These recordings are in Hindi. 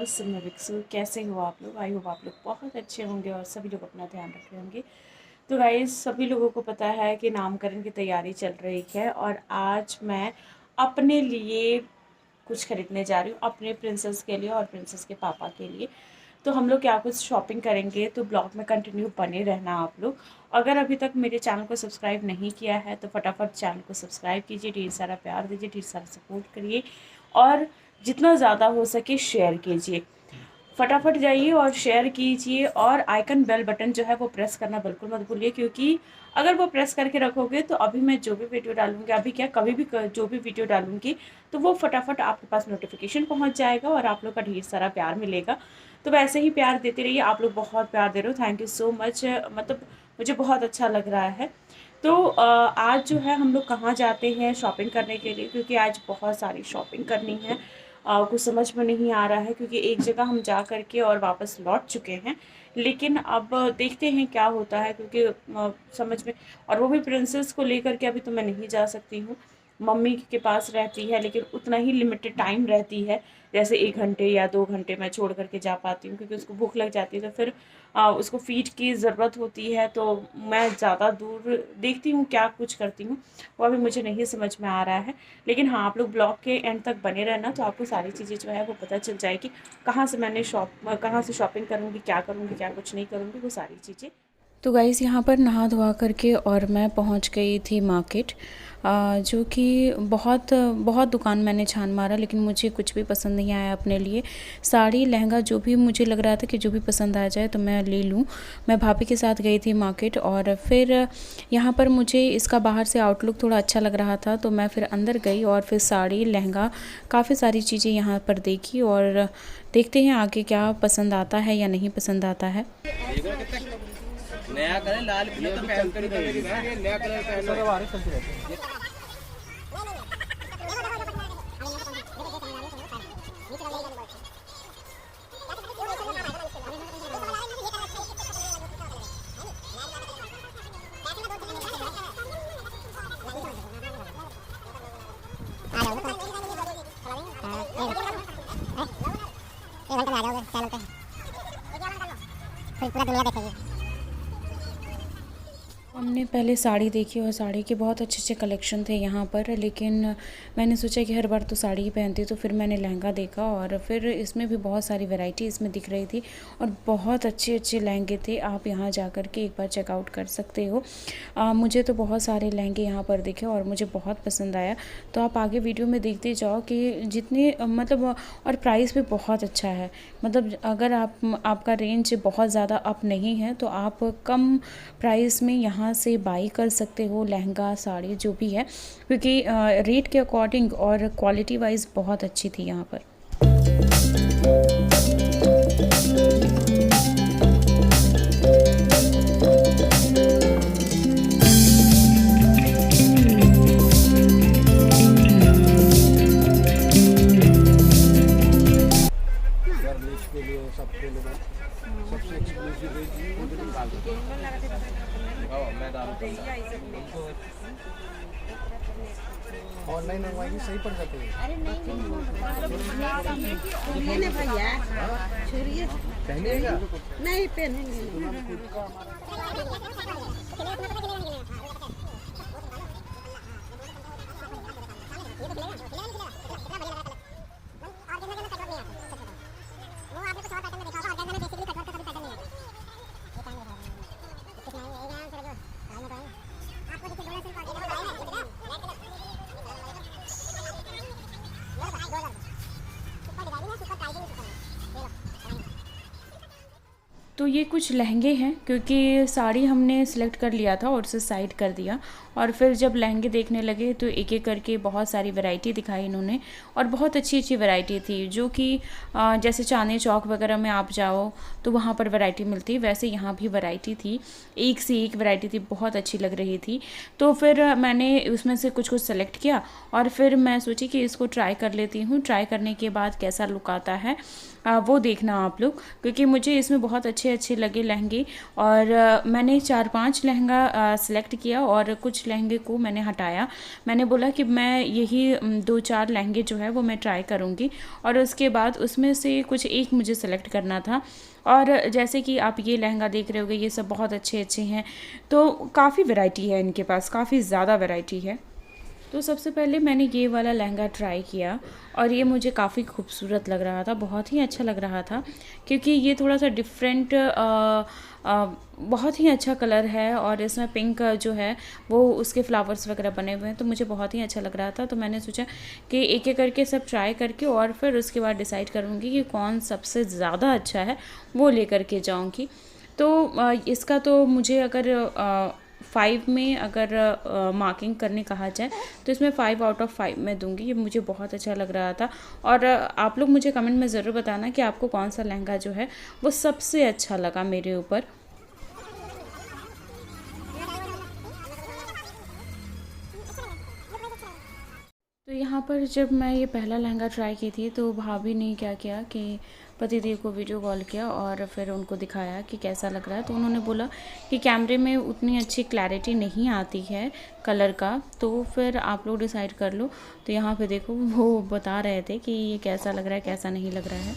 व्यूअर्स, मैं विक्सू। कैसे हो आप लोग? आई होप आप लोग बहुत अच्छे होंगे और सभी लोग अपना ध्यान रख रहे होंगे। तो गाइस, सभी लोगों को पता है कि नामकरण की तैयारी चल रही है और आज मैं अपने लिए कुछ खरीदने जा रही हूँ, अपने प्रिंसेस के लिए और प्रिंसेस के पापा के लिए। तो हम लोग क्या कुछ शॉपिंग करेंगे, तो ब्लॉग में कंटिन्यू बने रहना आप लोग। अगर अभी तक मेरे चैनल को सब्सक्राइब नहीं किया है तो फटाफट चैनल को सब्सक्राइब कीजिए, ढेर सारा प्यार दीजिए, ढेर सारा सपोर्ट करिए और जितना ज़्यादा हो सके शेयर कीजिए। फटाफट जाइए और शेयर कीजिए और आइकन बेल बटन जो है वो प्रेस करना बिल्कुल मत भूलिए, क्योंकि अगर वो प्रेस करके रखोगे तो अभी मैं जो भी वीडियो डालूंगी, अभी क्या कभी भी जो भी वीडियो डालूंगी तो वो फटाफट आपके पास नोटिफिकेशन पहुंच जाएगा और आप लोग का ढेर सारा प्यार मिलेगा। तो वैसे ही प्यार देते रहिए, आप लोग बहुत प्यार दे रहे हो, थैंक यू सो मच। मतलब मुझे बहुत अच्छा लग रहा है। तो आज जो है हम लोग कहाँ जाते हैं शॉपिंग करने के लिए, क्योंकि आज बहुत सारी शॉपिंग करनी है। कुछ समझ में नहीं आ रहा है क्योंकि एक जगह हम जा कर के और वापस लौट चुके हैं, लेकिन अब देखते हैं क्या होता है, क्योंकि समझ में, और वो भी प्रिंसेस को लेकर के अभी तो मैं नहीं जा सकती हूँ। मम्मी के पास रहती है लेकिन उतना ही लिमिटेड टाइम रहती है, जैसे 1 घंटे या 2 घंटे मैं छोड़ करके जा पाती हूँ, क्योंकि उसको भूख लग जाती है तो फिर उसको फीड की ज़रूरत होती है। तो मैं ज़्यादा दूर देखती हूँ क्या कुछ करती हूँ, वो अभी मुझे नहीं समझ में आ रहा है। लेकिन हाँ, आप लोग ब्लॉग के एंड तक बने रहना तो आपको सारी चीज़ें जो है वो पता चल जाएगी, कहाँ से शॉपिंग करूँगी, क्या करूँगी, क्या कुछ नहीं करूँगी, वो सारी चीज़ें। तो गाइस, यहाँ पर नहा धोवा करके और मैं पहुँच गई थी मार्केट, जो कि बहुत बहुत दुकान मैंने छान मारा लेकिन मुझे कुछ भी पसंद नहीं आया अपने लिए। साड़ी लहंगा जो भी मुझे लग रहा था कि जो भी पसंद आ जाए तो मैं ले लूँ। मैं भाभी के साथ गई थी मार्केट और फिर यहाँ पर मुझे इसका बाहर से आउटलुक थोड़ा अच्छा लग रहा था तो मैं फिर अंदर गई और फिर साड़ी लहंगा काफ़ी सारी चीज़ें यहाँ पर देखी और देखते हैं आगे क्या पसंद आता है या नहीं पसंद आता है। नया कलर लाल पीला तो पहन कर नया कलर चलती रहती है। पूरा दुनिया देखेगी। हमने पहले साड़ी देखी और साड़ी के बहुत अच्छे अच्छे कलेक्शन थे यहाँ पर, लेकिन मैंने सोचा कि हर बार तो साड़ी ही पहनती, तो फिर मैंने लहंगा देखा और फिर इसमें भी बहुत सारी वैरायटी इसमें दिख रही थी और बहुत अच्छे अच्छे लहंगे थे। आप यहाँ जा कर के एक बार चेकआउट कर सकते हो। मुझे तो बहुत सारे लहंगे यहाँ पर दिखे और मुझे बहुत पसंद आया। तो आप आगे वीडियो में देखते जाओ कि जितने मतलब, और प्राइस भी बहुत अच्छा है। मतलब अगर आपका रेंज बहुत ज़्यादा अप नहीं है तो आप कम प्राइस में यहाँ से बाई कर सकते हो लहंगा साड़ी जो भी है, क्योंकि रेट के अकॉर्डिंग और क्वालिटी वाइज बहुत अच्छी थी यहाँ पर। के लिए सबके लिए सबसे एक्सक्लूसिव मैं ऑनलाइन मंगवाएंगे सही पड़ जाते हैं। अरे नहीं भैया, पहनेगा नहीं पहनेंगे। तो ये कुछ लहंगे हैं, क्योंकि साड़ी हमने सिलेक्ट कर लिया था और उसे साइड कर दिया और फिर जब लहंगे देखने लगे तो एक एक करके बहुत सारी वैरायटी दिखाई इन्होंने और बहुत अच्छी अच्छी वैरायटी थी, जो कि जैसे चांदनी चौक वगैरह में आप जाओ तो वहाँ पर वैरायटी मिलती है, वैसे यहाँ भी वैरायटी थी, एक से एक वैरायटी थी, बहुत अच्छी लग रही थी। तो फिर मैंने उसमें से कुछ कुछ सेलेक्ट किया और फिर मैं सोची कि इसको ट्राई कर लेती हूँ, ट्राई करने के बाद कैसा लुक आता है वो देखना आप लोग, क्योंकि मुझे इसमें बहुत अच्छे अच्छे लगे लहंगे। और मैंने 4-5 लहंगा सेलेक्ट किया और कुछ लहंगे को मैंने हटाया। मैंने बोला कि मैं यही 2-4 लहंगे जो है वो मैं ट्राई करूँगी, और उसके बाद उसमें से कुछ एक मुझे सेलेक्ट करना था। और जैसे कि आप ये लहंगा देख रहे होगे, ये सब बहुत अच्छे अच्छे हैं। तो काफ़ी वैरायटी है इनके पास, काफ़ी ज़्यादा वैरायटी है। तो सबसे पहले मैंने ये वाला लहंगा ट्राई किया और ये मुझे काफ़ी खूबसूरत लग रहा था, बहुत ही अच्छा लग रहा था, क्योंकि ये थोड़ा सा डिफरेंट बहुत ही अच्छा कलर है और इसमें पिंक जो है वो उसके फ्लावर्स वगैरह बने हुए हैं, तो मुझे बहुत ही अच्छा लग रहा था। तो मैंने सोचा कि एक एक करके सब ट्राई करके और फिर उसके बाद डिसाइड करूँगी कि कौन सबसे ज़्यादा अच्छा है, वो लेकर के जाऊँगी। तो इसका तो मुझे अगर 5 में अगर मार्किंग करने कहा जाए तो इसमें 5 आउट ऑफ 5 मैं दूंगी। ये मुझे बहुत अच्छा लग रहा था। और आप लोग मुझे कमेंट में ज़रूर बताना कि आपको कौन सा लहंगा जो है वो सबसे अच्छा लगा मेरे ऊपर। तो यहाँ पर जब मैं ये पहला लहंगा ट्राई की थी तो भाभी ने क्या किया कि पतिदेव को वीडियो कॉल किया और फिर उनको दिखाया कि कैसा लग रहा है। तो उन्होंने बोला कि कैमरे में उतनी अच्छी क्लैरिटी नहीं आती है कलर का, तो फिर आप लोग डिसाइड कर लो। तो यहाँ पे देखो वो बता रहे थे कि ये कैसा लग रहा है, कैसा नहीं लग रहा है।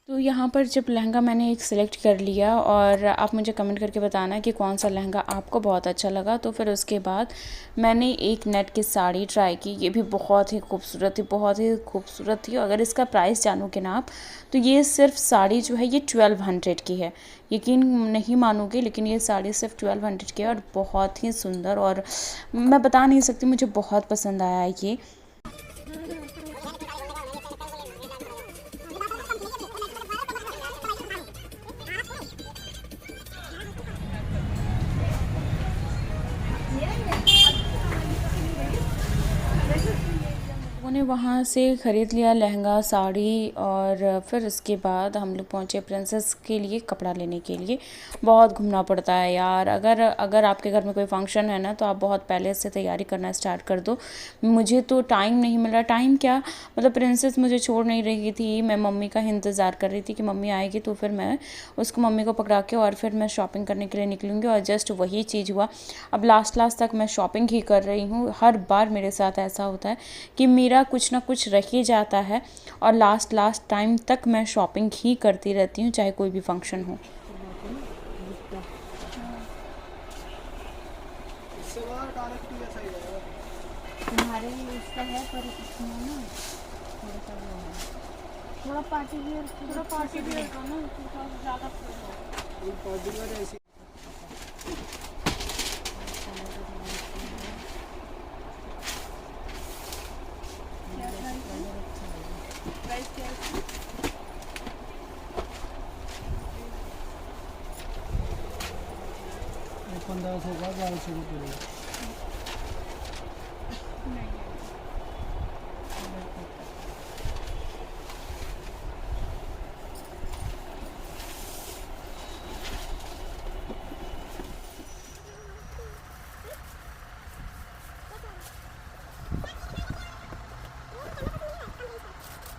तो यहाँ पर जब लहंगा मैंने एक सिलेक्ट कर लिया और आप मुझे कमेंट करके बताना कि कौन सा लहंगा आपको बहुत अच्छा लगा। तो फिर उसके बाद मैंने एक नेट की साड़ी ट्राई की। ये भी बहुत ही खूबसूरत थी, बहुत ही खूबसूरत थी। अगर इसका प्राइस जानोगे ना आप, तो ये सिर्फ साड़ी जो है ये 1200 की है। यकीन नहीं मानोगे, लेकिन ये साड़ी सिर्फ 1200 की है और बहुत ही सुंदर, और मैं बता नहीं सकती, मुझे बहुत पसंद आया ये। उन्होंने वहाँ से ख़रीद लिया लहंगा साड़ी, और फिर उसके बाद हम लोग पहुँचे प्रिंसेस के लिए कपड़ा लेने के लिए। बहुत घूमना पड़ता है यार, अगर आपके घर में कोई फंक्शन है ना, तो आप बहुत पहले से तैयारी करना स्टार्ट कर दो। मुझे तो टाइम नहीं मिल रहा, टाइम क्या मतलब प्रिंसेस मुझे छोड़ नहीं रही थी। मैं मम्मी का इंतज़ार कर रही थी कि मम्मी आएगी तो फिर मैं उसको मम्मी को पकड़ा के और फिर मैं शॉपिंग करने के लिए निकलूँगी, और जस्ट वही चीज़ हुआ। अब लास्ट तक मैं शॉपिंग ही कर रही हूँ। हर बार मेरे साथ ऐसा होता है कि मेरा कुछ ना कुछ रह ही जाता है, और लास्ट टाइम तक मैं शॉपिंग ही करती रहती हूँ, चाहे कोई भी फंक्शन हो। तुम्हारे इसका है पर इसमें ना थोड़ा पार्टी वियर का ना ज़्यादा 1500 का 1200 रुपये।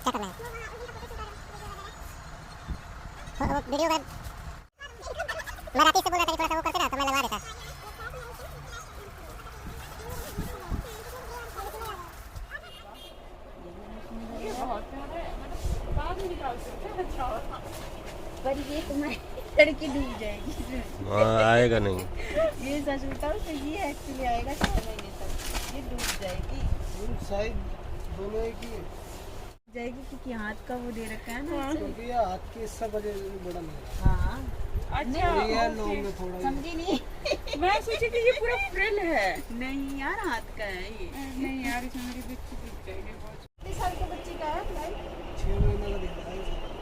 क्या करना है? वीडियो का मैं रात से बोला था कि थोड़ा सा वो करते ना तो मैं लगवा देता। पर ये तुम्हारी लड़की डूब जाएगी। आएगा नहीं। ये सच बताओ तो ये एक्चुअली आएगा 6 महीने तक, ये डूब जाएगी। साइज दोनों एक ही है जाएगी क्योंकि हाथ का वो दे रखा है ना। क्योंकि ये हाथ के इससे बड़े बड़ा नहीं हाँ अच्छा है नौ में थोड़ा ही। समझी नहीं। मैं सोची कि ये पूरा फ्रिल है। नहीं यार हाथ का है ये। नहीं यार, इसमें मेरी बच्ची डूब जाएगी बहुत। कितने साल के बच्चे का है भाई? 6 महीने का दिख रहा है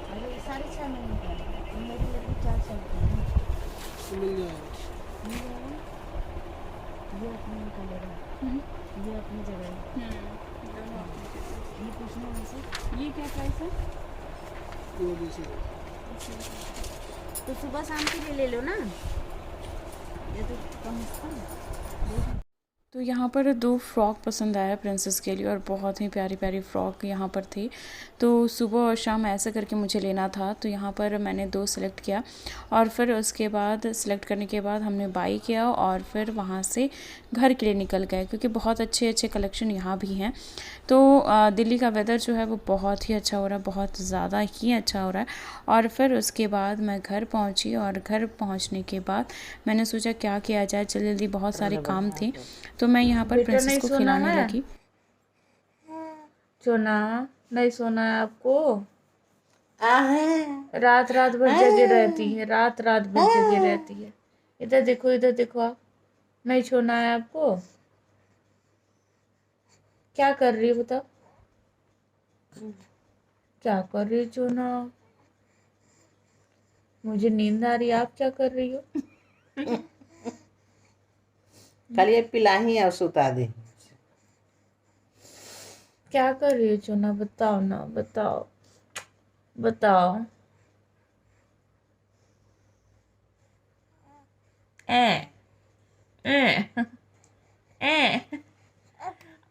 अरे 6.5 महीने का है। मेरी लड़की 4 साल की है। तो मिल जाएगा। ये अपने कलर है, ये अपनी जगह है। ये पूछना वैसे ये क्या प्राइस है? वो भी से तो सुबह शाम के लिए ले लो ना, ये तो कम है। तो यहाँ पर 2 फ्रॉक पसंद आया प्रिंसेस के लिए और बहुत ही प्यारी प्यारी फ्रॉक यहाँ पर थी। तो सुबह और शाम ऐसे करके मुझे लेना था, तो यहाँ पर मैंने 2 सेलेक्ट किया और फिर उसके बाद सेलेक्ट करने के बाद हमने बाई किया और फिर वहाँ से घर के लिए निकल गए क्योंकि बहुत अच्छे अच्छे कलेक्शन यहाँ भी हैं। तो दिल्ली का वेदर जो है वो बहुत ही अच्छा हो रहा है, बहुत ज़्यादा ही अच्छा हो रहा है। और फिर उसके बाद मैं घर पहुँची और घर पहुँचने के बाद मैंने सोचा क्या किया जाए, जल्दी जल्दी बहुत सारे काम थे तो मैं यहाँ पर प्रिंसेस को खिलाने लगी। सोना नहीं सोना है आपको? रात रात भर जगे रहती है, रात रात भर जगे रहती है। इधर देखो आप। नहीं सोना है आपको? क्या कर रही हो बताओ? क्या कर रही हो सोना? मुझे नींद आ रही है, आप क्या कर रही हो? खाली ये पिलाही और सुता दे। क्या कर रही हो सोना? बताओ ना, बताओ।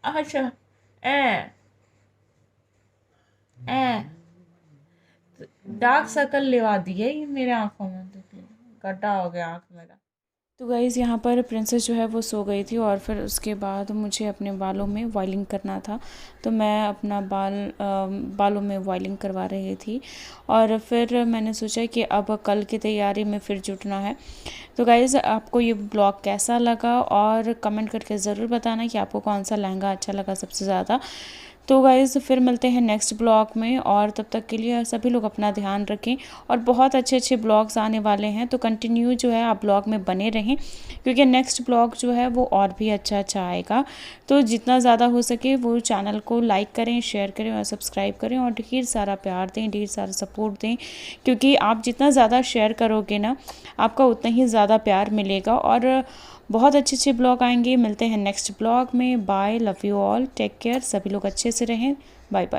अच्छा डार्क सर्कल लेवा दिए ये मेरे आंखों में, गड्ढा हो गया आंख मेरा। तो गाइज़ यहाँ पर प्रिंसेस जो है वो सो गई थी और फिर उसके बाद मुझे अपने बालों में वाइलिंग करना था, तो मैं अपना बालों में वाइलिंग करवा रही थी। और फिर मैंने सोचा कि अब कल की तैयारी में फिर जुटना है। तो गाइज़ आपको ये ब्लॉग कैसा लगा और कमेंट करके ज़रूर बताना कि आपको कौन सा लहंगा अच्छा लगा सबसे ज़्यादा। तो गाइज़ फिर मिलते हैं नेक्स्ट ब्लॉग में, और तब तक के लिए सभी लोग अपना ध्यान रखें और बहुत अच्छे अच्छे ब्लॉग्स आने वाले हैं, तो कंटिन्यू जो है आप ब्लॉग में बने रहें क्योंकि नेक्स्ट ब्लॉग जो है वो और भी अच्छा आएगा। तो जितना ज़्यादा हो सके वो चैनल को लाइक करें, शेयर करें और सब्सक्राइब करें और ढेर सारा प्यार दें, ढेर सारा सपोर्ट दें, क्योंकि आप जितना ज़्यादा शेयर करोगे ना आपका उतना ही ज़्यादा प्यार मिलेगा और बहुत अच्छे ब्लॉग आएंगे। मिलते हैं नेक्स्ट ब्लॉग में। Bye, love you all, take care, सभी लोग अच्छे से रहें। Bye bye.